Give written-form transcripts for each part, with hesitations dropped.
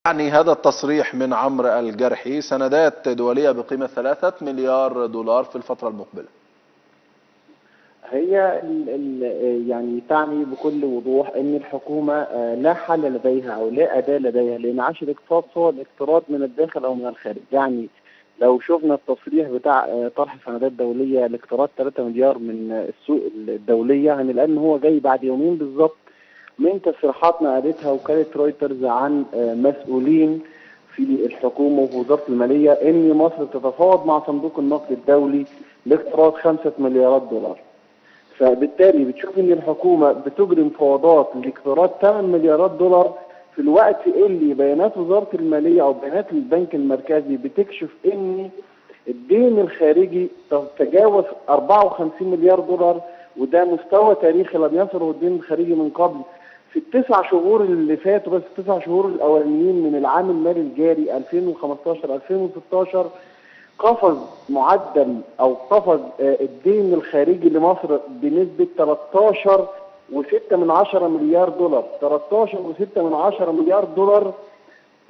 يعني هذا التصريح من عمرو الجرحي سندات دولية بقيمة 3 مليار دولار في الفترة المقبلة. هي يعني تعني بكل وضوح ان الحكومه لا حل لديها او لا اداه لديها لانعاش الاقتصاد سوى الاقتراض من الداخل او من الخارج. يعني لو شفنا التصريح بتاع طرح سندات دوليه لاقتراض 3 مليار من السوق الدوليه، هنلاقي ان هو جاي بعد يومين بالظبط من تصريحات نقلتها وكاله رويترز عن مسؤولين في الحكومه وفي وزاره الماليه ان مصر تتفاوض مع صندوق النقد الدولي لاقتراض 5 مليارات دولار. فبالتالي بتشوف ان الحكومه بتجري مفاوضات لاقتراض 8 مليارات دولار في الوقت اللي بيانات وزاره الماليه او بيانات البنك المركزي بتكشف ان الدين الخارجي تجاوز 54 مليار دولار، وده مستوى تاريخي لم يصله الدين الخارجي من قبل. في التسع شهور اللي فاتوا، بس التسع شهور الاولانيين من العام المالي الجاري 2015-2016 قفز معدل او قفز الدين الخارجي لمصر بنسبة 13.6 مليار دولار. 13.6 مليار دولار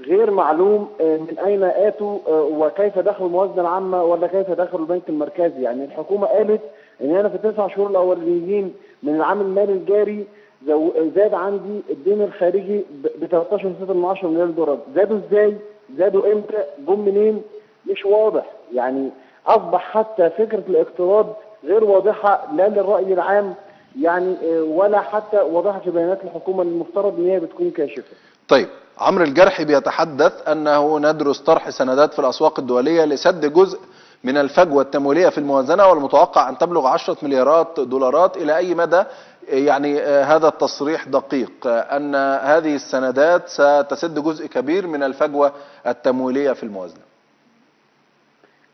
غير معلوم من اين اتوا وكيف دخلوا الموازنة العامة ولا كيف دخلوا البنك المركزي. يعني الحكومة قالت ان انا في التسع شهور الاولانيين من العام المالي الجاري زاد عندي الدين الخارجي ب 13.6 مليار دولار. زادوا ازاي؟ زادوا امتى؟ جم منين؟ مش واضح. يعني اصبح حتى فكره الاقتراض غير واضحه لا للراي العام يعني ولا حتى واضحه في بيانات الحكومه اللي المفترض ان هي بتكون كاشفه. طيب، عمرو الجرحي بيتحدث انه ندرس طرح سندات في الاسواق الدوليه لسد جزء من الفجوه التمويليه في الموازنه، والمتوقع ان تبلغ 10 مليارات دولارات. الى اي مدى يعني هذا التصريح دقيق ان هذه السندات ستسد جزء كبير من الفجوه التمويليه في الموازنه؟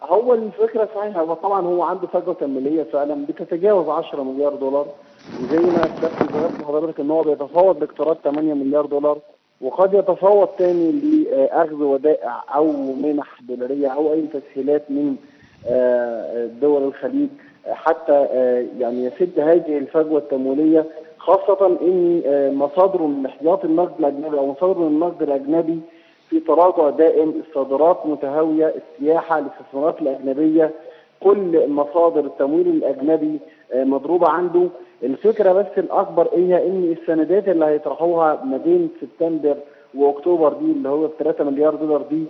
هو الفكره صحيحه، هو طبعا هو عنده فجوه تمويليه فعلا بتتجاوز 10 مليار دولار، وزي ما ذكرت لحضرتك ان هو بيتفاوض باقتراض 8 مليار دولار، وقد يتفاوض تاني لاخذ ودائع او منح دولاريه او اي تسهيلات من دول الخليج حتى يعني يسد هذه الفجوه التمويليه، خاصه ان مصادره من احتياط النقد الاجنبي او مصادره من النقد الاجنبي في تراجع دائم، الصادرات متهاويه، السياحه، الاستثمارات الاجنبيه، كل مصادر التمويل الاجنبي مضروبه عنده. الفكره بس الاكبر هي ان السندات اللي هيطرحوها ما بين سبتمبر واكتوبر دي اللي هو ب 3 مليار دولار دي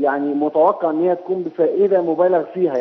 يعني متوقع ان هي تكون بفائده مبالغ فيها.